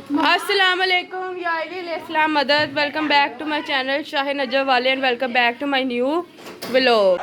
अस्सलाम वालेकुम या मदद। Welcome back to my channel Shah Nazar वाले and welcome back to my new vlog.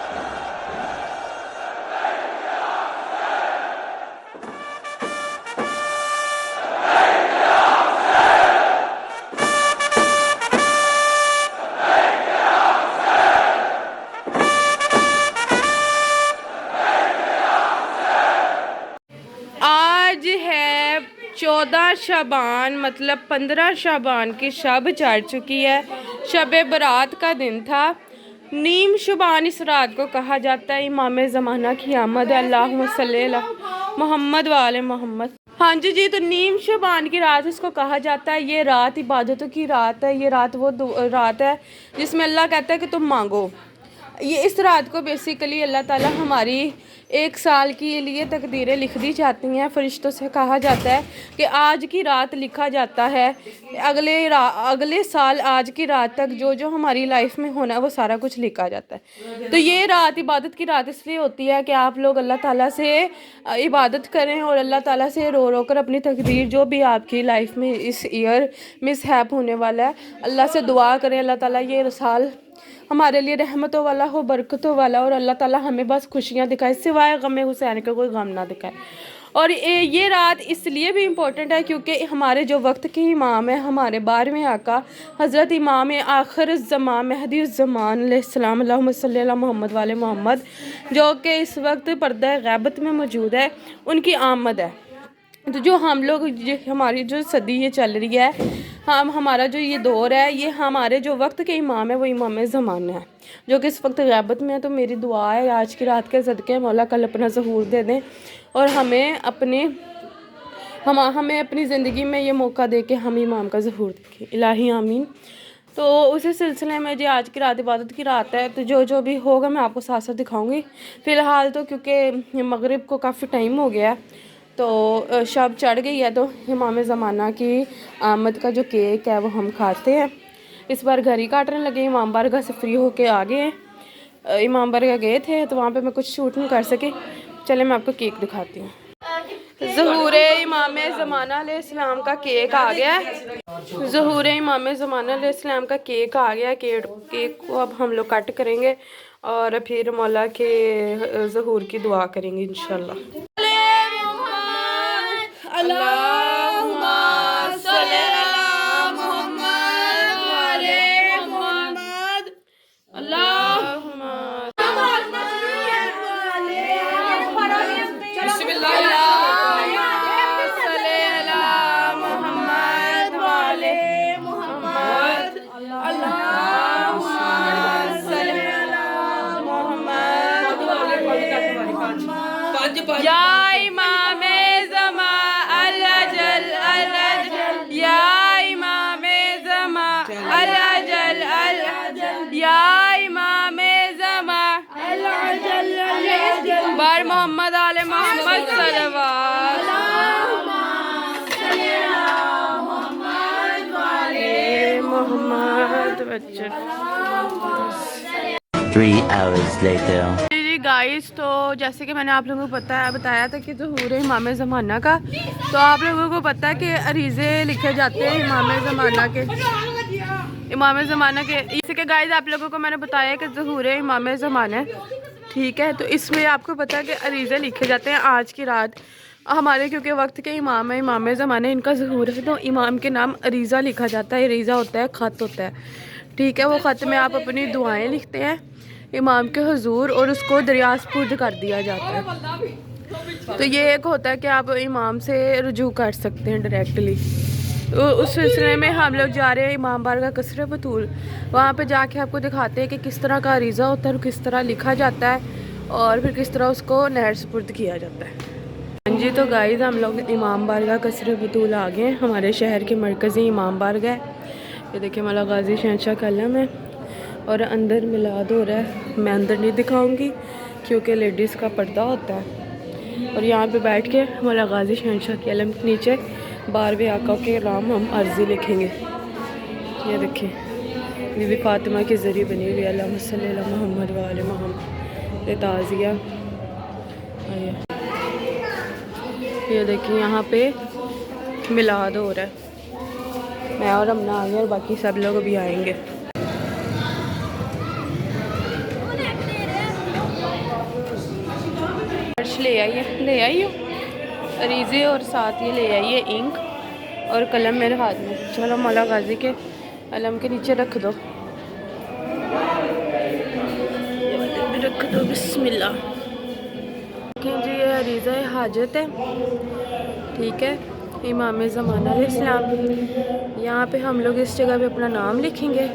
आज है 14 शाबान, मतलब 15 शाबान की शब चढ़ चुकी है। शब बरात का दिन था। नीम शुबान इस रात को कहा जाता है। इमाम ज़माना की आमद है। अल्लाहुम्मा सल्ली अला मोहम्मद वाले मोहम्मद। हाँ जी, तो नीम शुबान की रात इसको कहा जाता है। ये रात इबादतों की रात है। ये रात वो रात है जिसमें अल्लाह कहता है कि तुम मांगो। ये इस रात को बेसिकली अल्लाह ताला हमारी 1 साल के लिए तकदीरें लिख दी जाती हैं। फरिश्तों से कहा जाता है कि आज की रात लिखा जाता है, अगले साल आज की रात तक जो जो हमारी लाइफ में होना है वो सारा कुछ लिखा जाता है। तो ये रात इबादत की रात इसलिए होती है कि आप लोग अल्लाह ताला से इबादत करें और अल्लाह ताला से रो रो कर अपनी तकदीर जो भी आपकी लाइफ में इस ईयर मिसहैप होने वाला है अल्लाह से दुआ करें। अल्लाह ताला ये साल हमारे लिए रहमतों वाला हो, बरकतों वाला, और अल्लाह ताला हमें बस खुशियाँ दिखाए, सिवाय गम हुसैन का कोई गम ना दिखाए। और ये रात इसलिए भी इम्पोर्टेंट है क्योंकि हमारे जो वक्त के इमाम है, हमारे 12वें आका हज़रत इमाम आखिर ज़मान महदी ज़मान अलैहिस्सलाम अल्लाहुम्मा सल्ली अला मोहम्मद वाले मोहम्मद, जो कि इस वक्त पर्दा गैबत में मौजूद है, उनकी आमद है। तो जो हम लोग हमारी जो सदी ये चल रही है, हमारा जो ये दौर है, ये हमारे जो वक्त के इमाम है वो इमाम ज़माना है जो कि इस वक्त ग़ैबत में है। तो मेरी दुआ है आज की रात के सदक़े मौला कल अपना ज़हूर दे दें और हमें अपनी ज़िंदगी में ये मौका दे के हम इमाम का ज़हूर देखें। इलाही आमीन। तो उसी सिलसिले में जो आज की रात इबादत की रात है, तो जो जो भी होगा मैं आपको साथ साथ दिखाऊँगी। फ़िलहाल तो क्योंकि मगरिब को काफ़ी टाइम हो गया तो शब चढ़ गई है, तो इमाम ज़माना की आमद का जो केक है वो हम खाते हैं। इस बार घर ही काटने लगे। इमाम बारगाह से फ्री होके आ गए हैं। इमाम बारगाह गए थे तो वहाँ पे मैं कुछ शूट नहीं कर सके। चले मैं आपको केक दिखाती हूँ। ज़हूर इमाम ज़माना अलैहिस्सलाम का केक आ गया है। ज़हूर इमाम ज़माना अलैहिस्सलाम का केक आ गया है। केक को अब हम लोग कट करेंगे और फिर मौला के ज़हूर की दुआ करेंगे इंशाल्लाह। अल्लाहुम्मा सल्ली अला मोहम्मद वाले मोहम्मद। अल्लाहुम्मा सल्ली अला मोहम्मद वाले मोहम्मद। अल्लाहुम्मा सल्ली अला मोहम्मद या इमाम ज़मा अल-अजल अल-अजल, या इमाम ज़मा अल-अजल अल-अजल, या इमाम ज़मा अल-अजल अल-अजल, बार मोहम्मद आले मोहम्मद सल्लल्लाहु अलैहि मोहम्मद बच्चे। 3 hours later. गाइस, तो जैसे कि मैंने आप लोगों को बताया था कि ज़हूर इमाम ज़माना का, तो आप लोगों को पता है कि अरीज़े लिखे जाते हैं इमाम ज़माना के। इसके गाइस आप लोगों को मैंने बताया कि ज़हूर इमाम ज़माना है, ठीक है। तो इसमें आपको पता है कि अरीज़े लिखे जाते हैं आज की रात हमारे, क्योंकि वक्त के इमाम है, इमाम ज़माना, इनका ज़हूर है, तो इमाम के नाम अरीज़ा लिखा जाता है। अरीज़ा होता है ख़त होता है, ठीक है। वो ख़त में आप अपनी दुआएँ लिखते हैं इमाम के हुजूर और उसको दरिया स्पुर्द कर दिया जाता है। तो ये एक होता है कि आप इमाम से रुजू कर सकते हैं डायरेक्टली। तो उस सिलसिले में हम लोग जा रहे हैं इमाम बारगाह कसर बतूल। वहाँ पे जाके आपको दिखाते हैं कि किस तरह का अरीज़ा होता है, किस तरह लिखा जाता है और फिर किस तरह उसको नहर स्पुर्द किया जाता है। हाँ जी, तो गाइस हम लोग इमाम बारगाह कसर बतूल आ गए। हमारे शहर के मरकज़ी इमाम बारगाह, ये देखिए मौला गाजी शहंशाह कलम है और अंदर मिलाद हो रहा है। मैं अंदर नहीं दिखाऊंगी क्योंकि लेडीज़ का पर्दा होता है। और यहाँ पे बैठ के मौला गाजी शहंशाह के अलम के नीचे 12वें आका के नाम हम अर्ज़ी लिखेंगे। ये देखिए बीबी फातिमा के ज़रिए बनी हुई अल्लाहुम्मा सल्ली अला मोहम्मद व आले मोहम्मद ये ताज़िया। ये देखिए यहाँ पे मिलाद हो रहा है। मैं और अमना आ गए और बाकी सब लोग भी आएंगे। फर्श ले आई हो रीज़े और साथ ये ले आइए इंक और कलम मेरे हाथ में। चलो मौला गाजी के अलम के नीचे रख दो, रख दो बिस्मिल्लाह। जी ये अरीज़ा हाजत है, ठीक है, इमाम ज़माना अलैहिस्सलाम। यहाँ पे हम लोग इस जगह पे अपना नाम लिखेंगे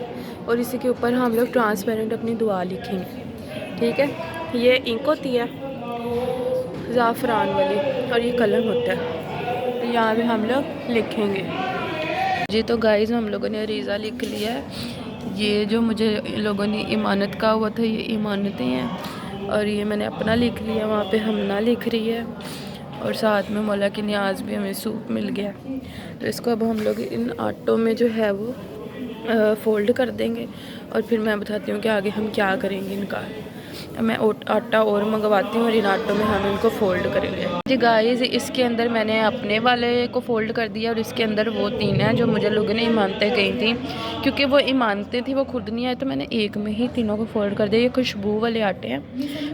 और इसी के ऊपर हम लोग ट्रांसपेरेंट अपनी दुआ लिखेंगे, ठीक है। ये इंक होती है ज़ाफ़रान वाली और ये कलम होता है, तो यहाँ पे हम लोग लिखेंगे जी। तो गाइज़ हम लोगों ने अरीज़ा लिख लिया है। ये जो मुझे लोगों ने इमानत कहा हुआ था ये इमानतें हैं और ये मैंने अपना लिख लिया, वहाँ पे हमना लिख रही है और साथ में मौला की नियाज़ भी हमें सूप मिल गया। तो इसको अब हम लोग इन आटों में जो है वो फ़ोल्ड कर देंगे और फिर मैं बताती हूँ कि आगे हम क्या करेंगे इनका। मैं आटा और मंगवाती हूँ और इन आटों में हम इनको फ़ोल्ड करेंगे जी। गाइस इसके अंदर मैंने अपने वाले को फ़ोल्ड कर दिया और इसके अंदर वो 3 हैं जो मुझे लोगों ने इमानतें कही थी, क्योंकि वो इमानतें थी वो खुद नहीं आए तो मैंने एक में ही तीनों को फ़ोल्ड कर दिया। ये खुशबू वाले आटे हैं,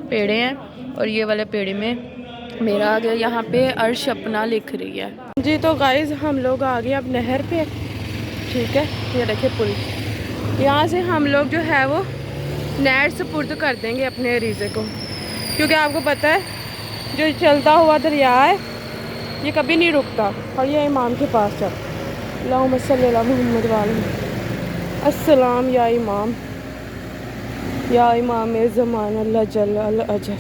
पेड़े हैं और ये वाले पेड़े में मेरा आ गया। यहाँ पे अर्श अपना लिख रही है जी। तो गाइस हम लोग आ गए अब नहर पे, ठीक है। ये देखिए पुल, यहाँ से हम लोग जो है वो नहर सुपुर्द कर देंगे अपने अरीज़े को, क्योंकि आपको पता है जो चलता हुआ दरिया है ये कभी नहीं रुकता। और ये इमाम के पास चल अल्लाहुम्मा सल्ली अला मुहम्मद वाले अस्सलाम या इमाम ज़मान अल्लाह जल अल अजल।